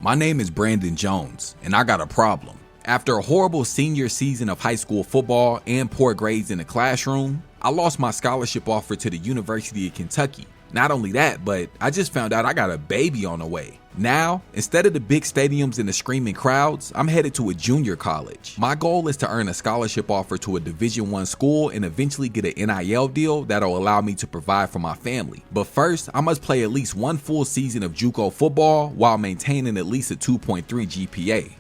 My name is Brandon Jones, and I got a problem. After a horrible senior season of high school football and poor grades in the classroom, I lost my scholarship offer to the University of Kentucky. Not only that, but I just found out I got a baby on the way. Now, instead of the big stadiums and the screaming crowds, I'm headed to a junior college. My goal is to earn a scholarship offer to a Division I school and eventually get an NIL deal that'll allow me to provide for my family. But first, I must play at least one full season of JUCO football while maintaining at least a 2.3 GPA.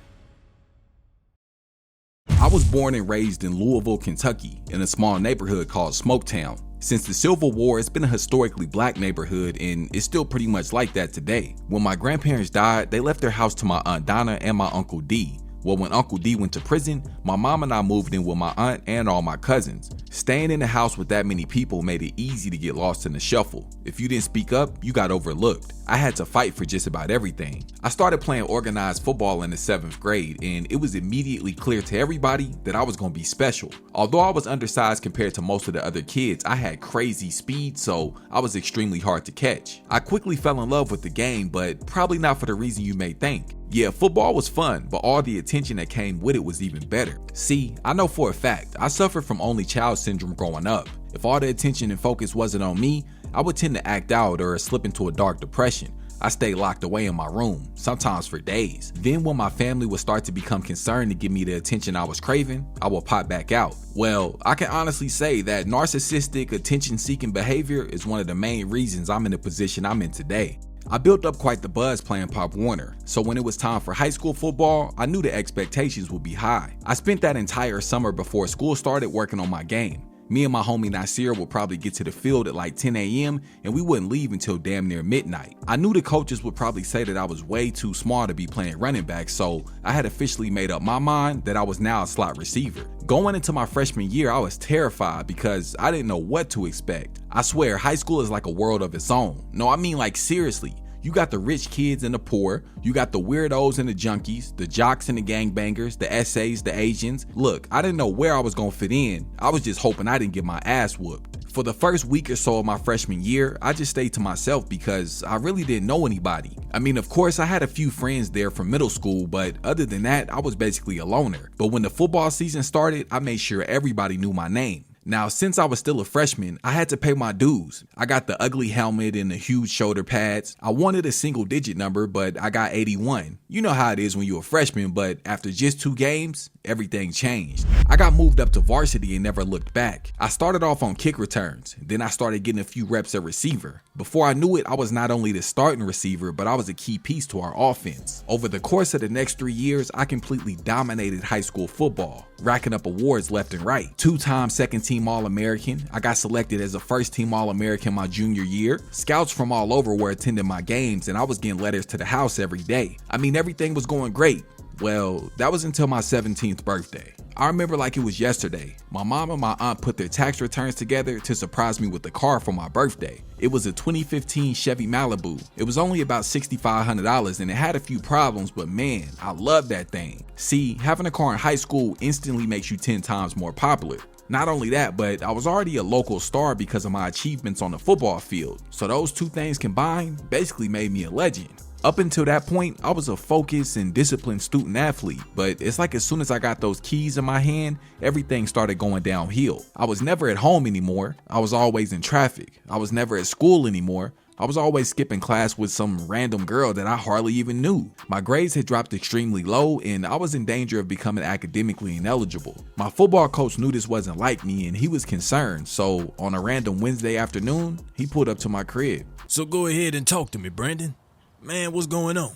I was born and raised in Louisville, Kentucky, in a small neighborhood called Smoketown. Since the Civil War, it's been a historically black neighborhood, and it's still pretty much like that today. When my grandparents died, they left their house to my Aunt Donna and my Uncle D. Well, when Uncle D went to prison, my mom and I moved in with my aunt and all my cousins. Staying in the house with that many people made it easy to get lost in the shuffle. If you didn't speak up, you got overlooked. I had to fight for just about everything. I started playing organized football in the 7th grade, and it was immediately clear to everybody that I was going to be special. Although I was undersized compared to most of the other kids, I had crazy speed, so I was extremely hard to catch. I quickly fell in love with the game, but probably not for the reason you may think. Yeah, football was fun, but all the attention that came with it was even better. See, I know for a fact, I suffered from only child syndrome growing up. If all the attention and focus wasn't on me, I would tend to act out or slip into a dark depression. I stayed locked away in my room, sometimes for days. Then when my family would start to become concerned to give me the attention I was craving, I would pop back out. Well, I can honestly say that narcissistic, attention-seeking behavior is one of the main reasons I'm in the position I'm in today. I built up quite the buzz playing Pop Warner, so when it was time for high school football, I knew the expectations would be high. I spent that entire summer before school started working on my game. Me and my homie Nasir would probably get to the field at like 10 a.m. and we wouldn't leave until damn near midnight. I knew the coaches would probably say that I was way too small to be playing running back, so I had officially made up my mind that I was now a slot receiver. Going into my freshman year, I was terrified because I didn't know what to expect. I swear, high school is like a world of its own. No, I mean like seriously. You got the rich kids and the poor, you got the weirdos and the junkies, the jocks and the gangbangers, the essays, the Asians. Look, I didn't know where I was gonna fit in. I was just hoping I didn't get my ass whooped. For the first week or so of my freshman year, I just stayed to myself because I really didn't know anybody. I mean, of course, I had a few friends there from middle school, but other than that, I was basically a loner. But when the football season started, I made sure everybody knew my name. Now, since I was still a freshman, I had to pay my dues. I got the ugly helmet and the huge shoulder pads. I wanted a single digit number, but I got 81. You know how it is when you're a freshman, but after just 2 games, everything changed. I got moved up to varsity and never looked back. I started off on kick returns, then I started getting a few reps at receiver. Before I knew it, I was not only the starting receiver, but I was a key piece to our offense. Over the course of the next 3 years, I completely dominated high school football, racking up awards left and right. 2-time second team All-American. I got selected as a first team All-American my junior year. Scouts from all over were attending my games and I was getting letters to the house every day. I mean, everything was going great. Well, that was until my 17th birthday. I remember like it was yesterday. My mom and my aunt put their tax returns together to surprise me with a car for my birthday. It was a 2015 Chevy Malibu. It was only about $6,500 and it had a few problems, but man, I love that thing. See, having a car in high school instantly makes you 10 times more popular. Not only that, but I was already a local star because of my achievements on the football field. So those two things combined basically made me a legend. Up until that point, I was a focused and disciplined student athlete, but it's like as soon as I got those keys in my hand, everything started going downhill. I was never at home anymore. I was always in traffic. I was never at school anymore. I was always skipping class with some random girl that I hardly even knew. My grades had dropped extremely low and I was in danger of becoming academically ineligible. My football coach knew this wasn't like me and he was concerned, so on a random Wednesday afternoon, he pulled up to my crib. So go ahead and talk to me, Brandon. Man, what's going on?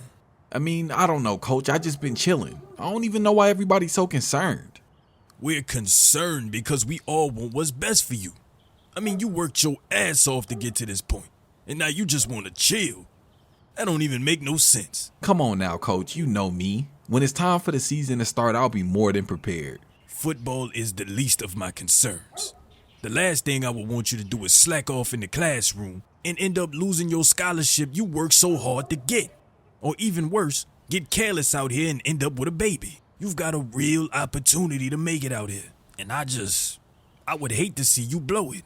I mean, I don't know, coach. I just been chilling. I don't even know why everybody's so concerned. We're concerned because we all want what's best for you. I mean, you worked your ass off to get to this point, and now you just want to chill. That don't even make no sense. Come on now, coach. You know me. When it's time for the season to start, I'll be more than prepared. Football is the least of my concerns. The last thing I would want you to do is slack off in the classroom and end up losing your scholarship you worked so hard to get. Or even worse, get careless out here and end up with a baby. You've got a real opportunity to make it out here. And I would hate to see you blow it.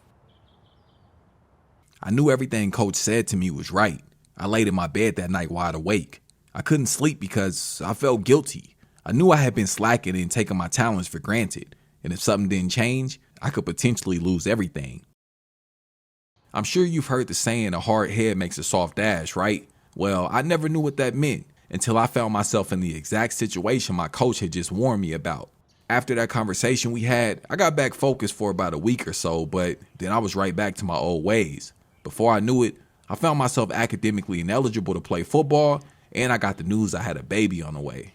I knew everything coach said to me was right. I laid in my bed that night wide awake. I couldn't sleep because I felt guilty. I knew I had been slacking and taking my talents for granted, and if something didn't change, I could potentially lose everything. I'm sure you've heard the saying, a hard head makes a soft ass, right? Well, I never knew what that meant until I found myself in the exact situation my coach had just warned me about. After that conversation we had, I got back focused for about a week or so, but then I was right back to my old ways. Before I knew it, I found myself academically ineligible to play football, and I got the news I had a baby on the way.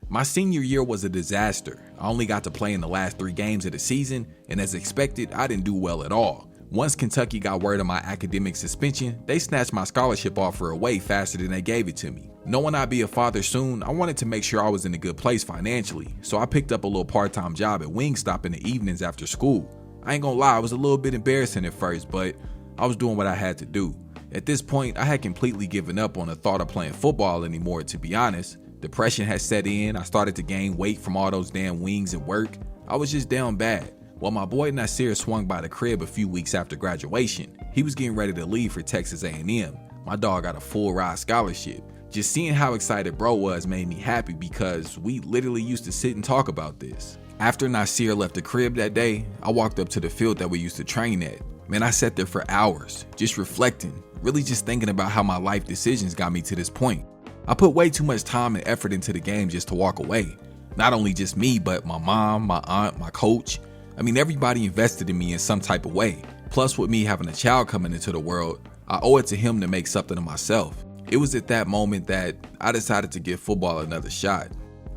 My senior year was a disaster. I only got to play in the last 3 games of the season, and as expected, I didn't do well at all. Once Kentucky got word of my academic suspension, they snatched my scholarship offer away faster than they gave it to me. Knowing I'd be a father soon, I wanted to make sure I was in a good place financially, so I picked up a little part-time job at Wingstop in the evenings after school. I ain't gonna lie, it was a little bit embarrassing at first, but I was doing what I had to do. At this point, I had completely given up on the thought of playing football anymore, to be honest. Depression had set in, I started to gain weight from all those damn wings and work. I was just down bad. Well, my boy Nasir swung by the crib a few weeks after graduation. He was getting ready to leave for Texas A&M. My dog got a full ride scholarship. Just seeing how excited bro was made me happy because we literally used to sit and talk about this. After Nasir left the crib that day, I walked up to the field that we used to train at. Man, I sat there for hours, just reflecting, really just thinking about how my life decisions got me to this point. I put way too much time and effort into the game just to walk away. Not only just me, but my mom, my aunt, my coach. I mean, everybody invested in me in some type of way. Plus, with me having a child coming into the world, I owe it to him to make something of myself. It was at that moment that I decided to give football another shot.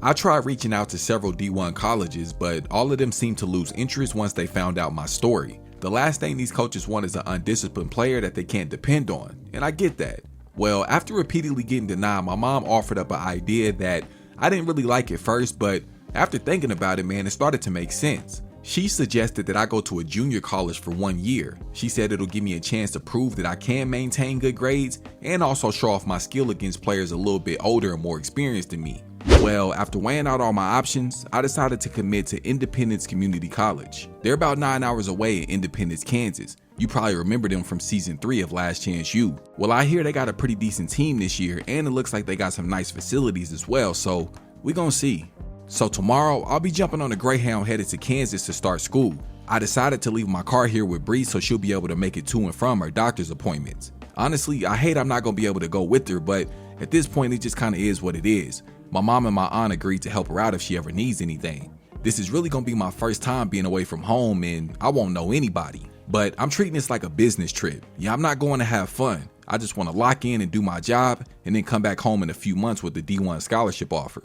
I tried reaching out to several D1 colleges, but all of them seemed to lose interest once they found out my story. The last thing these coaches want is an undisciplined player that they can't depend on, and I get that. Well, after repeatedly getting denied, my mom offered up an idea that I didn't really like at first, but after thinking about it, man, it started to make sense. She suggested that I go to a junior college for 1 year. She said it'll give me a chance to prove that I can maintain good grades and also show off my skill against players a little bit older and more experienced than me. Well, after weighing out all my options, I decided to commit to Independence Community College. They're about 9 hours away in Independence, Kansas. You probably remember them from season 3 of Last Chance U. Well, I hear they got a pretty decent team this year, and it looks like they got some nice facilities as well, so we gonna see. So tomorrow, I'll be jumping on a Greyhound headed to Kansas to start school. I decided to leave my car here with Bree so she'll be able to make it to and from her doctor's appointments. Honestly, I hate I'm not gonna be able to go with her, but at this point, it just kinda is what it is. My mom and my aunt agreed to help her out if she ever needs anything. This is really gonna be my first time being away from home and I won't know anybody. But I'm treating this like a business trip. Yeah, I'm not going to have fun. I just wanna lock in and do my job and then come back home in a few months with the D1 scholarship offer.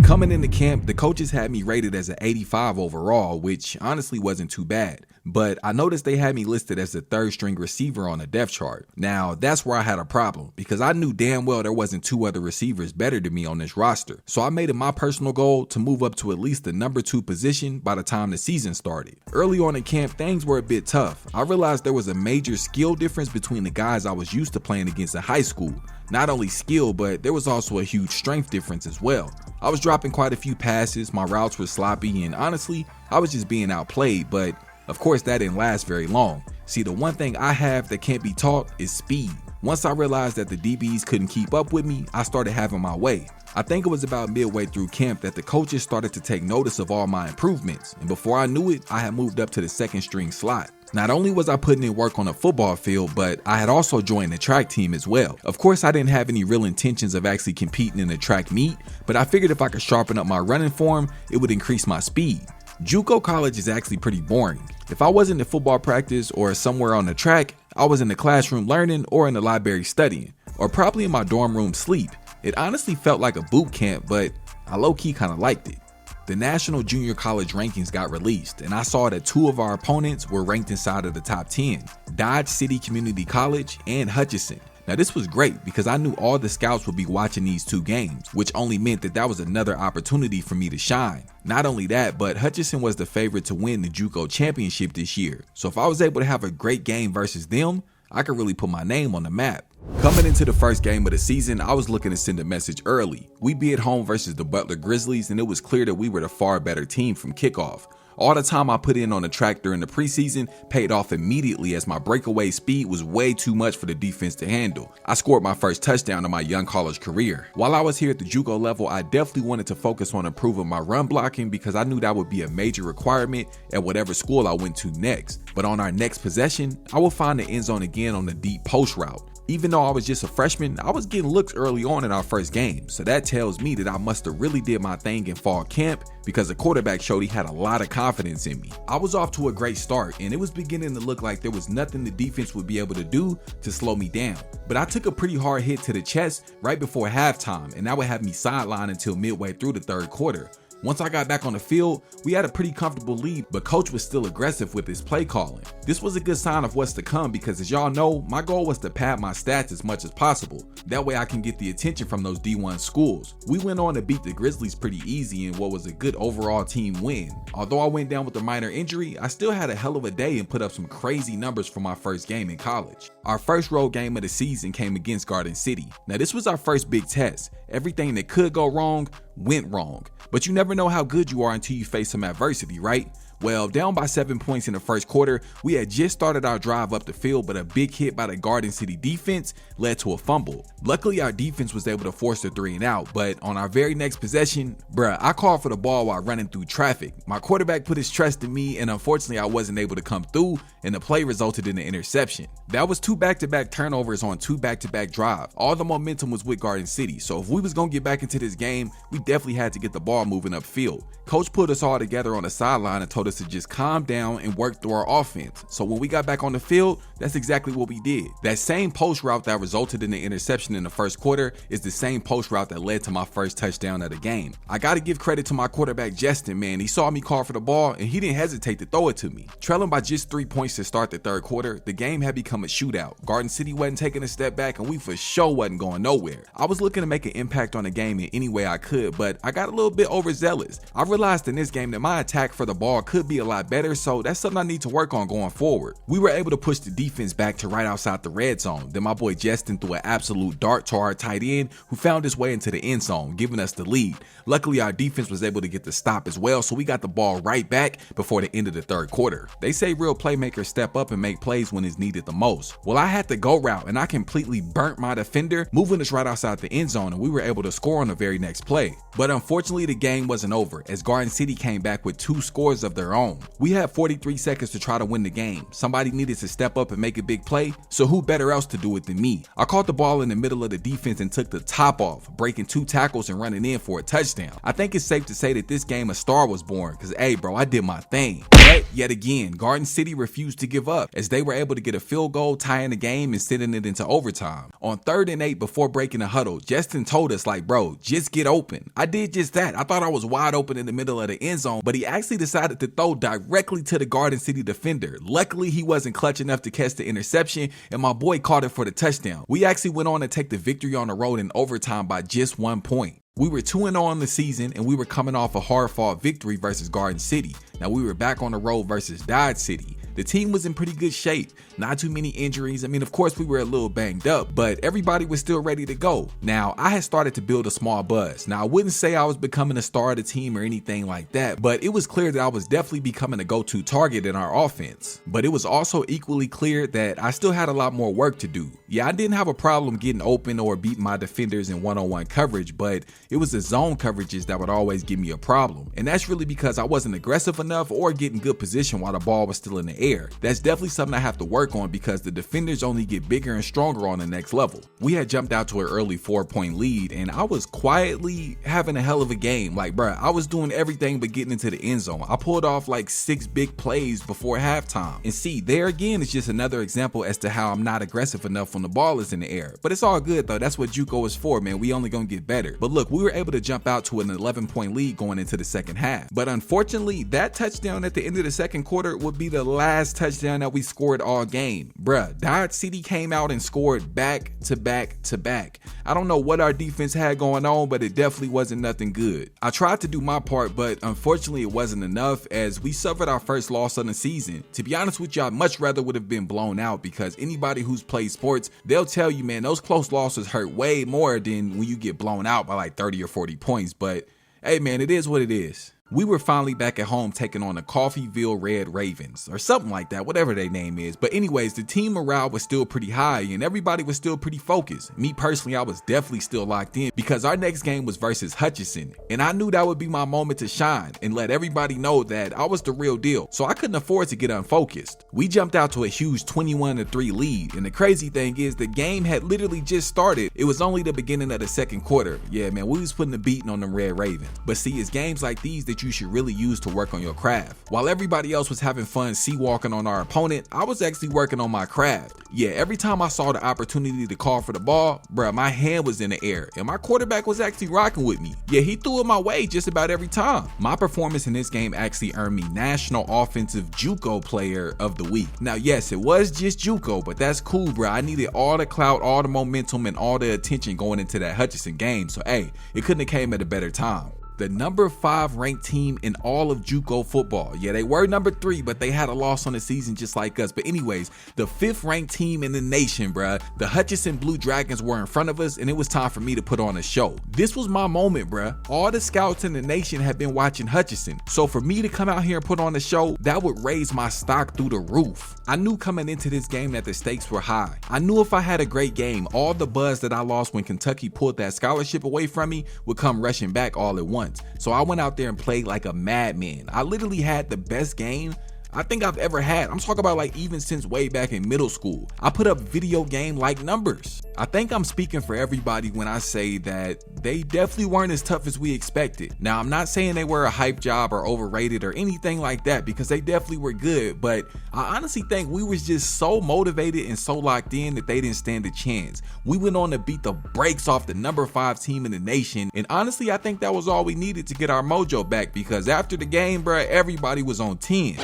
Coming into camp, the coaches had me rated as an 85 overall, which honestly wasn't too bad. But I noticed they had me listed as the 3rd string receiver on the depth chart. Now, that's where I had a problem because I knew damn well there wasn't 2 other receivers better than me on this roster. So I made it my personal goal to move up to at least the number 2 position by the time the season started. Early on in camp, things were a bit tough. I realized there was a major skill difference between the guys I was used to playing against in high school. Not only skill, but there was also a huge strength difference as well. I was dropping quite a few passes, my routes were sloppy, and honestly, I was just being outplayed, but of course that didn't last very long. See, the one thing I have that can't be taught is speed. Once I realized that the DBs couldn't keep up with me, I started having my way. I think it was about midway through camp that the coaches started to take notice of all my improvements, and before I knew it, I had moved up to the 2nd string slot. Not only was I putting in work on a football field, but I had also joined the track team as well. Of course, I didn't have any real intentions of actually competing in a track meet, but I figured if I could sharpen up my running form, it would increase my speed. JUCO college is actually pretty boring. If I wasn't at football practice or somewhere on the track, I was in the classroom learning or in the library studying, or probably in my dorm room sleep. It honestly felt like a boot camp, but I low-key kind of liked it. The national junior college rankings got released, and I saw that 2 of our opponents were ranked inside of the top 10, Dodge City Community College and Hutchinson. Now this was great because I knew all the scouts would be watching these 2 games, which only meant that that was another opportunity for me to shine. Not only that, but Hutchinson was the favorite to win the JUCO championship this year. So if I was able to have a great game versus them, I could really put my name on the map. Coming into the first game of the season, I was looking to send a message early. We'd be at home versus the Butler Grizzlies, and it was clear that we were the far better team from kickoff. All the time I put in on the track during the preseason paid off immediately as my breakaway speed was way too much for the defense to handle. I scored my first touchdown in my young college career. While I was here at the JUCO level, I definitely wanted to focus on improving my run blocking because I knew that would be a major requirement at whatever school I went to next. But on our next possession, I would find the end zone again on the deep post route. Even though I was just a freshman, I was getting looks early on in our first game, so that tells me that I must have really did my thing in fall camp because the quarterback showed he had a lot of confidence in me. I was off to a great start, and it was beginning to look like there was nothing the defense would be able to do to slow me down. But I took a pretty hard hit to the chest right before halftime, and that would have me sidelined until midway through the third quarter. Once I got back on the field, we had a pretty comfortable lead, but coach was still aggressive with his play calling. This was a good sign of what's to come because, as y'all know, my goal was to pad my stats as much as possible. That way I can get the attention from those D1 schools. We went on to beat the Grizzlies pretty easy in what was a good overall team win. Although I went down with a minor injury, I still had a hell of a day and put up some crazy numbers for my first game in college. Our first road game of the season came against Garden City. Now this was our first big test. Everything that could go wrong went wrong. But you never know how good you are until you face some adversity, right? Well, down by 7 points in the first quarter, we had just started our drive up the field, but a big hit by the Garden City defense led to a fumble. Luckily, our defense was able to force the 3 and out, but on our very next possession, I called for the ball while running through traffic. My quarterback put his trust in me, and unfortunately, I wasn't able to come through, and the play resulted in an interception. That was 2 back-to-back turnovers on 2 back-to-back drives. All the momentum was with Garden City, so if we was gonna get back into this game, we definitely had to get the ball moving upfield. Coach put us all together on the sideline and told us to just calm down and work through our offense. So when we got back on the field, that's exactly what we did. That same post route that resulted in the interception in the first quarter is the same post route that led to my first touchdown of the game. I gotta give credit to my quarterback Justin, man. He saw me call for the ball and he didn't hesitate to throw it to me. Trailing by just 3 points to start the third quarter, the game had become a shootout. Garden City wasn't taking a step back and we for sure wasn't going nowhere. I was looking to make an impact on the game in any way I could, but I got a little bit overzealous. I realized in this game that my attack for the ball could be a lot better, so that's something I need to work on going forward. We were able to push the defense back to right outside the red zone. Then my boy Justin threw an absolute dart to our tight end who found his way into the end zone, giving us the lead. Luckily, our defense was able to get the stop as well, so we got the ball right back before the end of the third quarter. They say real playmakers step up and make plays when it's needed the most. Well, I had the go route and I completely burnt my defender, moving us right outside the end zone, and we were able to score on the very next play. But unfortunately, the game wasn't over as Garden City came back with 2 scores of their own. We had 43 seconds to try to win the game. Somebody needed to step up and make a big play, so who better else to do it than me? I caught the ball in the middle of the defense and took the top off, breaking 2 tackles and running in for a touchdown. I think it's safe to say that this game a star was born, cause hey bro, I did my thing. But yet again, Garden City refused to give up as they were able to get a field goal, tying the game and sending it into overtime. On 3rd and 8 before breaking the huddle, Justin told us like, bro, just get open. I did just that. I thought I was wide open in the middle of the end zone, but he actually decided to throw directly to the Garden City defender. Luckily, he wasn't clutch enough to catch the interception, and my boy caught it for the touchdown. We actually went on to take the victory on the road in overtime by just 1 point. We were 2-0 on the season, and we were coming off a hard-fought victory versus Garden City. Now we were back on the road versus Dodge City. The team was in pretty good shape, not too many injuries. I mean, of course we were a little banged up, but everybody was still ready to go. Now, I had started to build a small buzz. Now, I wouldn't say I was becoming a star of the team or anything like that, but it was clear that I was definitely becoming a go-to target in our offense. But it was also equally clear that I still had a lot more work to do. Yeah, I didn't have a problem getting open or beating my defenders in one-on-one coverage, but it was the zone coverages that would always give me a problem. And that's really because I wasn't aggressive enough or getting good position while the ball was still in the air. That's definitely something I have to work on because the defenders only get bigger and stronger on the next level. We had jumped out to an early 4-point lead and I was quietly having a hell of a game. Like, bruh, I was doing everything but getting into the end zone. I pulled off like 6 big plays before halftime. And see, there again is just another example as to how I'm not aggressive enough when the ball is in the air. But it's all good though. That's what JUCO is for, man. We only gonna get better. But look, we were able to jump out to an 11-point lead going into the second half. But unfortunately, that touchdown at the end of the second quarter would be the last touchdown that we scored all game. Bruh, Dodge City came out and scored back to back to back. I don't know what our defense had going on, but it definitely wasn't nothing good. I tried to do my part, but unfortunately it wasn't enough as we suffered our first loss of the season. To be honest with you, I much rather would have been blown out because anybody who's played sports, they'll tell you, man, those close losses hurt way more than when you get blown out by like 30 or 40 points. But hey, man, it is what it is. We were finally back at home taking on the Coffeeville Red Ravens, or something like that, whatever their name is. But anyways, the team morale was still pretty high and everybody was still pretty focused. Me personally, I was definitely still locked in because our next game was versus Hutchinson. And I knew that would be my moment to shine and let everybody know that I was the real deal. So I couldn't afford to get unfocused. We jumped out to a huge 21-3 lead. And the crazy thing is the game had literally just started. It was only the beginning of the second quarter. Yeah, man, we was putting the beating on them Red Ravens. But see, it's games like these that you should really use to work on your craft. While everybody else was having fun sea-walking on our opponent, I was actually working on my craft. Yeah, every time I saw the opportunity to call for the ball, bruh, my hand was in the air and my quarterback was actually rocking with me. Yeah, he threw it my way just about every time. My performance in this game actually earned me National Offensive JUCO Player of the Week. Now, yes, it was just JUCO, but that's cool, bruh. I needed all the clout, all the momentum, and all the attention going into that Hutchinson game. So, hey, it couldn't have came at a better time. The number 5 ranked team in all of JUCO football. Yeah, they were number 3, but they had a loss on the season just like us. But anyways, the 5th ranked team in the nation, bruh. The Hutchinson Blue Dragons were in front of us, and it was time for me to put on a show. This was my moment, bruh. All the scouts in the nation have been watching Hutchinson. So for me to come out here and put on a show, that would raise my stock through the roof. I knew coming into this game that the stakes were high. I knew if I had a great game, all the buzz that I lost when Kentucky pulled that scholarship away from me would come rushing back all at once. So I went out there and played like a madman. I literally had the best game I think I've ever had. I'm talking about like even since way back in middle school. I put up video game like numbers. I think I'm speaking for everybody when I say that they definitely weren't as tough as we expected. Now, I'm not saying they were a hype job or overrated or anything like that, because they definitely were good, but I honestly think we was just so motivated and so locked in that they didn't stand a chance. We went on to beat the brakes off the number 5 team in the nation, and honestly, I think that was all we needed to get our mojo back, because after the game, bro, everybody was on 10.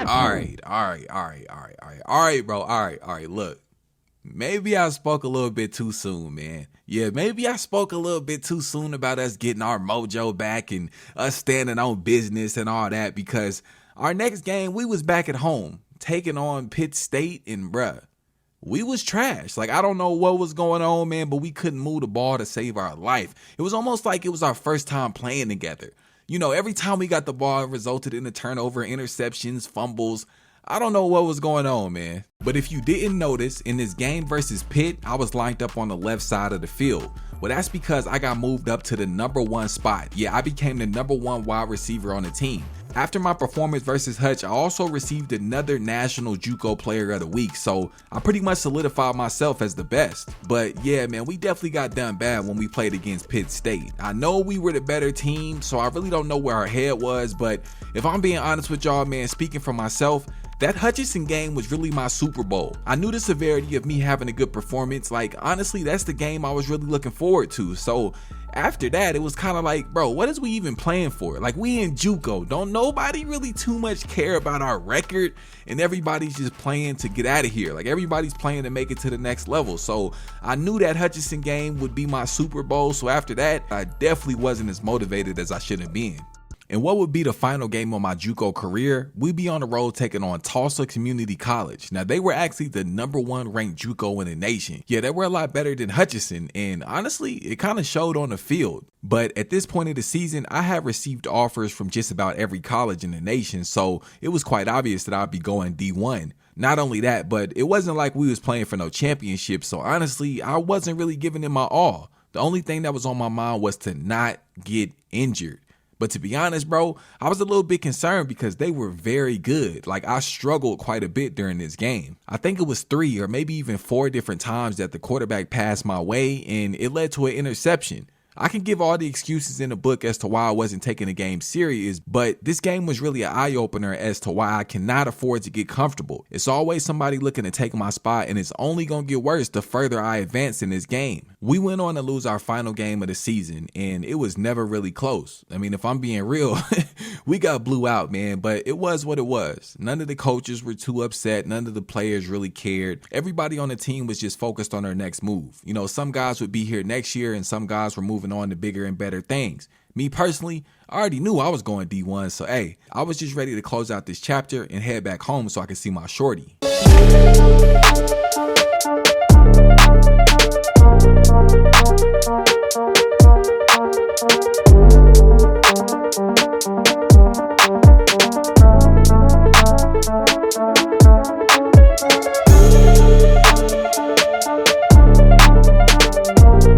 All right, bro. Look, maybe I spoke a little bit too soon, man. Yeah, maybe I spoke a little bit too soon about us getting our mojo back and us standing on business and all that, because our next game, we was back at home taking on Pitt State, and bruh, we was trash. Like, I don't know what was going on, man, but we couldn't move the ball to save our life. It was almost like it was our first time playing together. You know, every time we got the ball, it resulted in a turnover, interceptions, fumbles. I don't know what was going on, man. But if you didn't notice, in this game versus Pitt, I was lined up on the left side of the field. Well, that's because I got moved up to the number 1 spot. Yeah, I became the number 1 wide receiver on the team. After my performance versus Hutch, I also received another National JUCO Player of the Week, so I pretty much solidified myself as the best. But yeah, man, we definitely got done bad when we played against Pitt State. I know we were the better team, so I really don't know where our head was, but if I'm being honest with y'all, man, speaking for myself, that Hutchinson game was really my Super Bowl. I knew the severity of me having a good performance. Like, honestly, that's the game I was really looking forward to. So after that, it was kind of like, bro, what is we even playing for? Like, we in JUCO. Don't nobody really too much care about our record, and everybody's just playing to get out of here. Like, everybody's playing to make it to the next level. So I knew that Hutchinson game would be my Super Bowl. So after that, I definitely wasn't as motivated as I should have been. And what would be the final game of my JUCO career? We'd be on the road taking on Tulsa Community College. Now, they were actually the number 1 ranked JUCO in the nation. Yeah, they were a lot better than Hutchinson, and honestly, it kind of showed on the field. But at this point of the season, I have received offers from just about every college in the nation, so it was quite obvious that I'd be going D1. Not only that, but it wasn't like we was playing for no championship, so honestly, I wasn't really giving it my all. The only thing that was on my mind was to not get injured. But to be honest, bro, I was a little bit concerned because they were very good. Like, I struggled quite a bit during this game. I think it was 3 or maybe even 4 different times that the quarterback passed my way, and it led to an interception. I can give all the excuses in the book as to why I wasn't taking the game serious, but this game was really an eye-opener as to why I cannot afford to get comfortable. It's always somebody looking to take my spot, and it's only going to get worse the further I advance in this game. We went on to lose our final game of the season, and it was never really close. I mean, if I'm being real, we got blew out, man, but it was what it was. None of the coaches were too upset. None of the players really cared. Everybody on the team was just focused on their next move. You know, some guys would be here next year, and some guys were moving on to bigger and better things. Me personally, I already knew I was going D1, so hey, I was just ready to close out this chapter and head back home so I could see my shorty.